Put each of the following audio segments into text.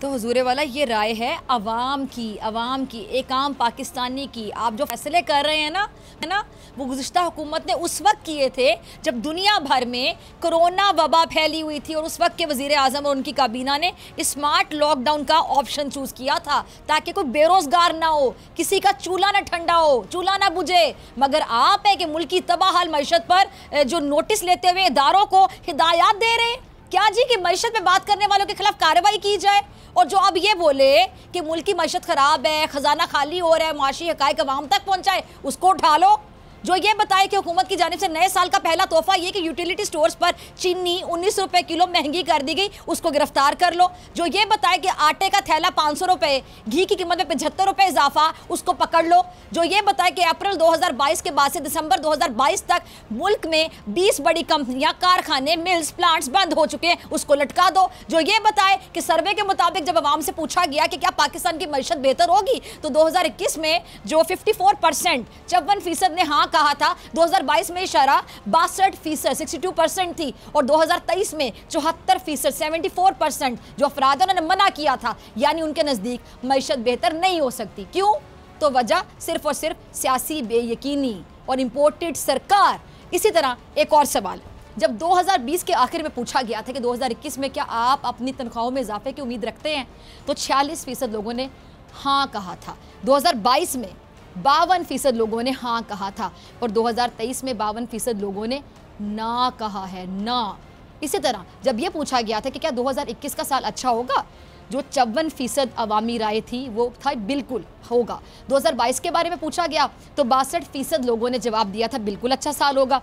तो हुजूरे वाला ये राय है अवाम की एक आम पाकिस्तानी की। आप जो फैसले कर रहे हैं ना, है ना, वो गुज़िश्ता हुकूमत ने उस वक्त किए थे जब दुनिया भर में कोरोना वबा फैली हुई थी और उस वक्त के वज़ीर आज़म और उनकी काबीना ने स्मार्ट लॉकडाउन का ऑप्शन चूज़ किया था ताकि कोई बेरोज़गार ना हो, किसी का चूल्हा ना ठंडा हो, चूल्हा ना बुझे। मगर आप है कि मुल्क की तबाहाल मईशत पर जो नोटिस लेते हुए इदारों को हिदायत दे रहे हैं क्या जी कि मईशत पे बात करने वालों के खिलाफ कार्रवाई की जाए। और जो अब ये बोले कि मुल्क की मईशत ख़राब है, ख़जाना खाली हो रहा है, माशी हक़ाइक़ अवाम तक पहुँचाए, उसको उठा लो। जो ये बताए कि हुकूमत की जानिब से नए साल का पहला तोहफा ये कि यूटिलिटी स्टोर्स पर चीनी 19 रुपए किलो महंगी कर दी गई, उसको गिरफ्तार कर लो। जो ये बताए कि आटे का थैला 500 रुपए, घी की कीमत में 75 रुपए इजाफा, उसको पकड़ लो। जो ये बताए कि अप्रैल 2022 के बाद से दिसंबर 2022 तक मुल्क में 20 बड़ी कंपनियां, कारखाने, मिल्स, प्लांट्स बंद हो चुके हैं, उसको लटका दो। जो ये बताए कि सर्वे के मुताबिक जब अवाम से पूछा गया कि क्या पाकिस्तान की मईशत बेहतर होगी तो 2021 में जो 54% 54% ने हाँ कहा था, 2022 में इशारा 62% 62% थी और 2023 में 74% 74% जो अफराद उन्होंने मना किया था, यानी उनके नज़दीक मईशत बेहतर नहीं हो सकती। क्यों? तो वजह सिर्फ और सिर्फ सियासी बेयकीनी और इम्पोर्टेड सरकार। इसी तरह एक और सवाल, जब 2020 के आखिर में पूछा गया था कि 2021 में क्या आप अपनी तनख्वाहों में इजाफे की उम्मीद रखते हैं, तो 46% लोगों ने हाँ कहा था। 2022 में 52% लोगों ने हाँ कहा था और 2023 में 52% लोगों ने ना कहा है, ना। इसी तरह जब ये पूछा गया था कि क्या 2021 का साल अच्छा होगा, जो 54% अवामी राय थी वो था बिल्कुल होगा। 2022 के बारे में पूछा गया तो 62% लोगों ने जवाब दिया था बिल्कुल अच्छा साल होगा।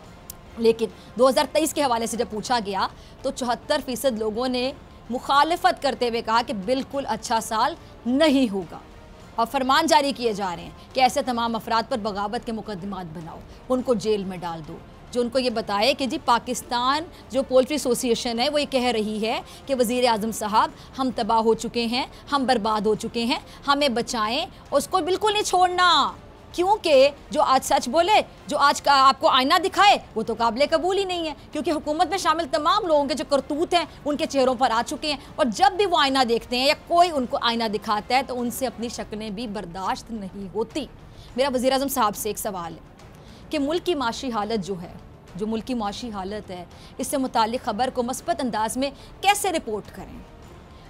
लेकिन 2023 के हवाले से जब पूछा गया तो 74% लोगों ने मुखालफत करते हुए कहा कि बिल्कुल अच्छा साल नहीं होगा। और फरमान जारी किए जा रहे हैं कि ऐसे तमाम अफराद पर बगावत के मुकदमात बनाओ, उनको जेल में डाल दो। जो उनको ये बताए कि जी पाकिस्तान जो पोल्ट्री एसोसिएशन है वो ये कह रही है कि वज़ीर आज़म साहब हम तबाह हो चुके हैं, हम बर्बाद हो चुके हैं, हमें बचाएं, उसको बिल्कुल नहीं छोड़ना। क्योंकि जो आज सच बोले, जो आज का आपको आईना दिखाए, वो तो काबिल कबूल ही नहीं है, क्योंकि हुकूमत में शामिल तमाम लोगों के जो करतूत हैं उनके चेहरों पर आ चुके हैं। और जब भी वो आईना देखते हैं या कोई उनको आईना दिखाता है तो उनसे अपनी शक्लें भी बर्दाश्त नहीं होती। मेरा वज़ीर आज़म साहब से एक सवाल है कि मुल्क की माशी हालत जो है, जो मुल्क की माशी हालत है, इससे मुतालिक ख़बर को मस्बत अंदाज में कैसे रिपोर्ट करें।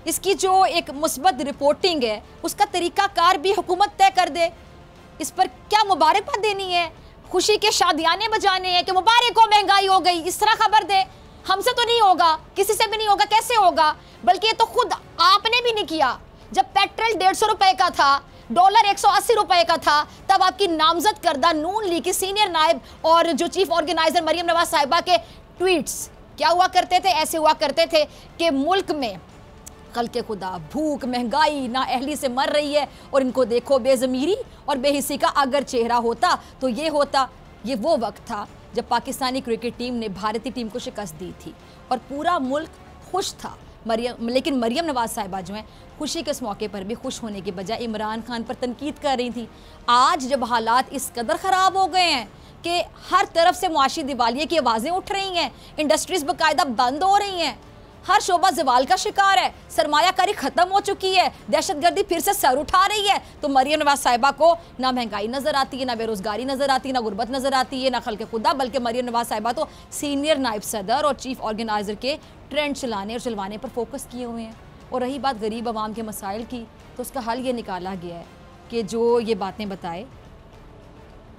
इसकी जो एक मुस्बत रिपोर्टिंग है उसका तरीक़ाकार भी हुकूमत तय कर दे। इस पर क्या मुबारकबाद देनी है, खुशी के शादियाने बजाने हैं कि मुबारक हो महंगाई हो गई, इस तरह खबर दे। हमसे तो नहीं होगा, किसी से भी नहीं होगा, कैसे होगा? बल्कि ये तो खुद आपने भी नहीं किया। जब पेट्रोल 150 रुपए का था, डॉलर 180 रुपए का था, तब आपकी नामजद करदा नून लीग की सीनियर नायब और जो चीफ ऑर्गेनाइजर मरियम नवाज साहिबा के ट्वीट्स क्या हुआ करते थे? ऐसे हुआ करते थे कि मुल्क में कल के खुदा भूख, महंगाई, ना अहली से मर रही है और इनको देखो बेज़मीरी और बेहिसी का अगर चेहरा होता तो ये होता। ये वो वक्त था जब पाकिस्तानी क्रिकेट टीम ने भारतीय टीम को शिकस्त दी थी और पूरा मुल्क खुश था। लेकिन मरियम नवाज साहिबा जो हैं खुशी के इस मौके पर भी खुश होने के बजाय इमरान खान पर तनकीद कर रही थी। आज जब हालात इस कदर ख़राब हो गए हैं कि हर तरफ से मुआशी दिवालिये की आवाज़ें उठ रही हैं, इंडस्ट्रीज़ बाकायदा बंद हो रही हैं, हर शोबा जवाल का शिकार है, सरमायाकारी ख़त्म हो चुकी है, दहशतगर्दी फिर से सर उठा रही है, तो मरियम नवाज साहिबा को ना महंगाई नज़र आती है, ना बेरोज़गारी नज़र आती है, ना गुर्बत नज़र आती है, ना खल्क़े खुदा। बल्कि मरियम नवाज साहिबा तो सीनियर नायब सदर और चीफ ऑर्गेनाइज़र के ट्रेंड चलाने और चलवाने पर फोकस किए हुए हैं। और रही बात गरीब आवाम के मसाइल की, तो उसका हल ये निकाला गया है कि जो ये बातें बताए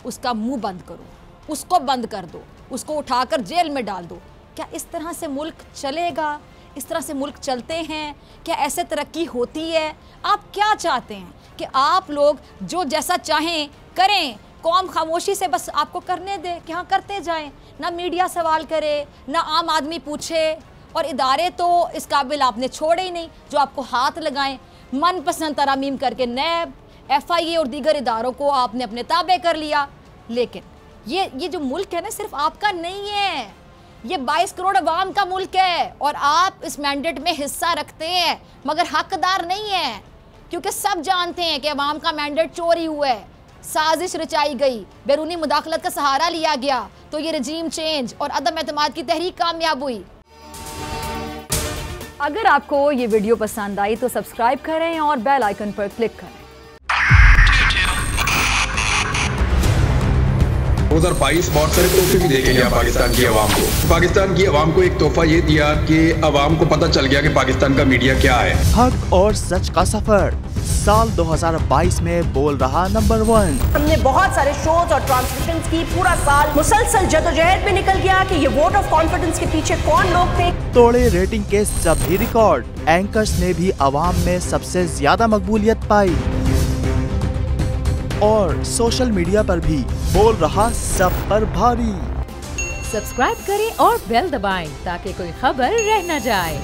उसका मुँह बंद करो, उसको बंद कर दो, उसको उठाकर जेल में डाल दो। क्या इस तरह से मुल्क चलेगा? इस तरह से मुल्क चलते हैं? क्या ऐसे तरक्की होती है? आप क्या चाहते हैं कि आप लोग जो जैसा चाहें करें, कौम खामोशी से बस आपको करने दे कि हाँ करते जाएं, ना मीडिया सवाल करे, ना आम आदमी पूछे, और इदारे तो इस काबिल आपने छोड़े ही नहीं जो आपको हाथ लगाएं। मनपसंद तरामीम करके नैब, FIA और दीगर इदारों को आपने अपने ताबे कर लिया। लेकिन ये जो मुल्क है ना सिर्फ आपका नहीं है, ये 22 करोड़ अवाम का मुल्क है और आप इस मैंडेट में हिस्सा रखते हैं मगर हकदार नहीं है, क्योंकि सब जानते हैं कि अवाम का मैंडेट चोरी हुआ है, साजिश रचाई गई, बैरूनी मुदाखलत का सहारा लिया गया, तो ये रजीम चेंज और अदम एतमाद की तहरीक कामयाब हुई। अगर आपको ये वीडियो पसंद आई तो सब्सक्राइब करें और बेल आइकन पर क्लिक करें। 2022 बहुत सारे तोहफे भी देके गया पाकिस्तान की आवाम को। पाकिस्तान की आवाम को एक तोहफा ये दिया कि आवाम को पता चल गया कि पाकिस्तान का मीडिया क्या है। हक और सच का सफर साल 2022 में बोल रहा नंबर 1। हमने बहुत सारे शोज और ट्रांसमिशंस की, पूरा साल मुसलसल जदोजहद में निकल गया कि ये वोट ऑफ कॉन्फिडेंस के पीछे कौन लोग थे। तोड़े रेटिंग के सभी रिकॉर्ड। एंकर्स ने भी आवाम में सबसे ज्यादा मकबूलियत पाई और सोशल मीडिया पर भी बोल रहा सब पर भारी। सब्सक्राइब करें और बेल दबाएं ताकि कोई खबर रह न जाए।